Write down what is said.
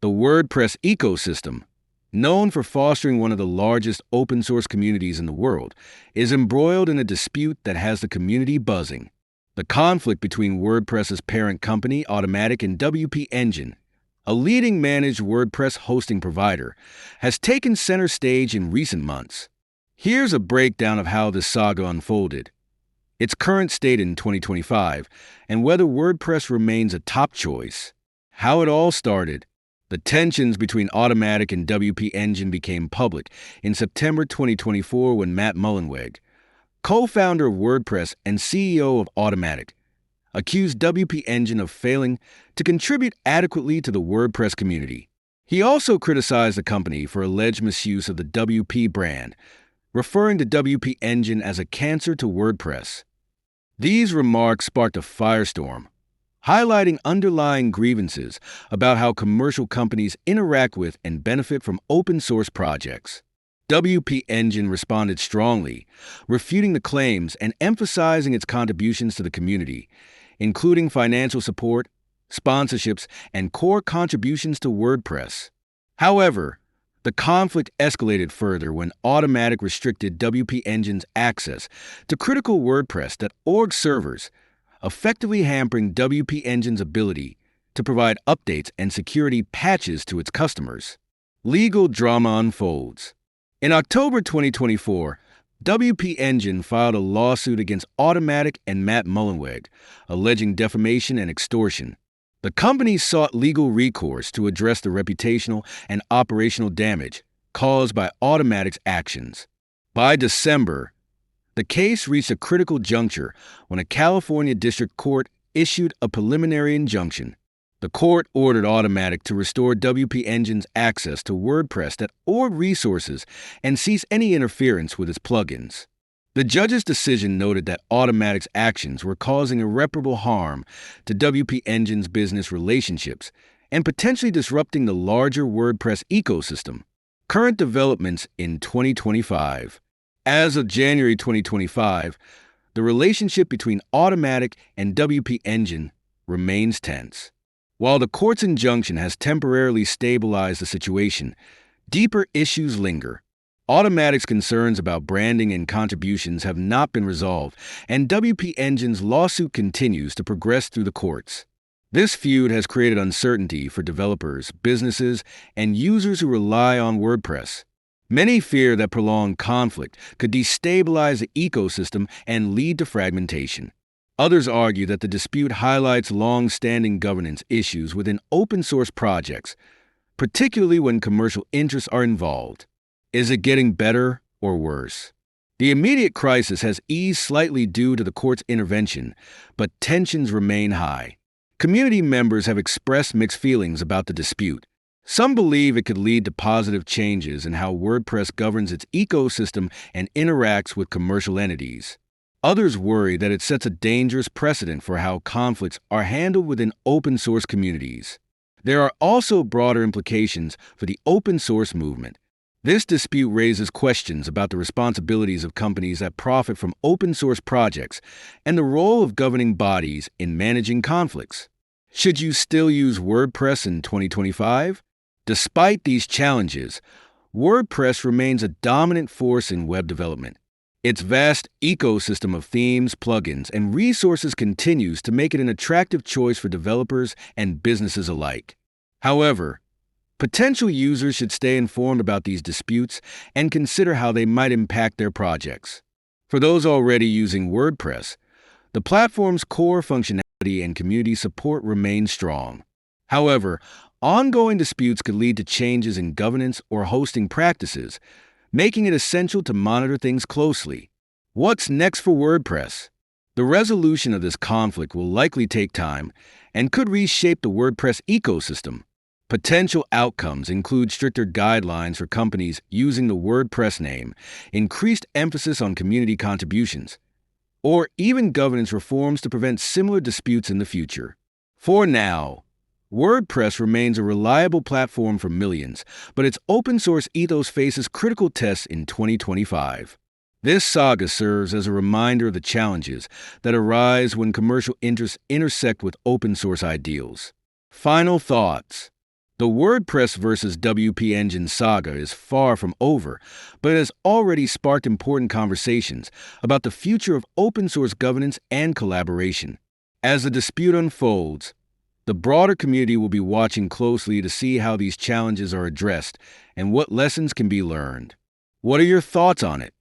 The WordPress ecosystem, known for fostering one of the largest open-source communities in the world, is embroiled in a dispute that has the community buzzing. The conflict between WordPress's parent company, Automattic, and WP Engine, a leading managed WordPress hosting provider, has taken center stage in recent months. Here's a breakdown of how this saga unfolded, its current state in 2025, and whether WordPress remains a top choice. How it all started. The tensions between Automattic and WP Engine became public in September 2024 when Matt Mullenweg, co-founder of WordPress and CEO of Automattic, accused WP Engine of failing to contribute adequately to the WordPress community. He also criticized the company for alleged misuse of the WP brand, referring to WP Engine as a cancer to WordPress. These remarks sparked a firestorm, highlighting underlying grievances about how commercial companies interact with and benefit from open-source projects. WP Engine responded strongly, refuting the claims and emphasizing its contributions to the community, including financial support, sponsorships, and core contributions to WordPress. However, the conflict escalated further when Automattic restricted WP Engine's access to critical WordPress.org servers, effectively hampering WP Engine's ability to provide updates and security patches to its customers. Legal drama unfolds. In October 2024, WP Engine filed a lawsuit against Automattic and Matt Mullenweg, alleging defamation and extortion. The company sought legal recourse to address the reputational and operational damage caused by Automattic's actions. By December, the case reached a critical juncture when a California district court issued a preliminary injunction. The court ordered Automattic to restore WP Engine's access to WordPress.org resources and cease any interference with its plugins. The judge's decision noted that Automattic's actions were causing irreparable harm to WP Engine's business relationships and potentially disrupting the larger WordPress ecosystem. Current developments in 2025. As of January 2025, the relationship between Automattic and WP Engine remains tense. While the court's injunction has temporarily stabilized the situation, deeper issues linger. Automattic's concerns about branding and contributions have not been resolved, and WP Engine's lawsuit continues to progress through the courts. This feud has created uncertainty for developers, businesses, and users who rely on WordPress. Many fear that prolonged conflict could destabilize the ecosystem and lead to fragmentation. Others argue that the dispute highlights long-standing governance issues within open-source projects, particularly when commercial interests are involved. Is it getting better or worse? The immediate crisis has eased slightly due to the court's intervention, but tensions remain high. Community members have expressed mixed feelings about the dispute. Some believe it could lead to positive changes in how WordPress governs its ecosystem and interacts with commercial entities. Others worry that it sets a dangerous precedent for how conflicts are handled within open-source communities. There are also broader implications for the open-source movement. This dispute raises questions about the responsibilities of companies that profit from open-source projects and the role of governing bodies in managing conflicts. Should you still use WordPress in 2025? Despite these challenges, WordPress remains a dominant force in web development. Its vast ecosystem of themes, plugins, and resources continues to make it an attractive choice for developers and businesses alike. However, potential users should stay informed about these disputes and consider how they might impact their projects. For those already using WordPress, the platform's core functionality and community support remain strong. However, ongoing disputes could lead to changes in governance or hosting practices, making it essential to monitor things closely. What's next for WordPress? The resolution of this conflict will likely take time and could reshape the WordPress ecosystem. Potential outcomes include stricter guidelines for companies using the WordPress name, increased emphasis on community contributions, or even governance reforms to prevent similar disputes in the future. For now, WordPress remains a reliable platform for millions, but its open-source ethos faces critical tests in 2025. This saga serves as a reminder of the challenges that arise when commercial interests intersect with open-source ideals. Final thoughts. The WordPress versus WP Engine saga is far from over, but it has already sparked important conversations about the future of open source governance and collaboration. As the dispute unfolds, the broader community will be watching closely to see how these challenges are addressed and what lessons can be learned. What are your thoughts on it?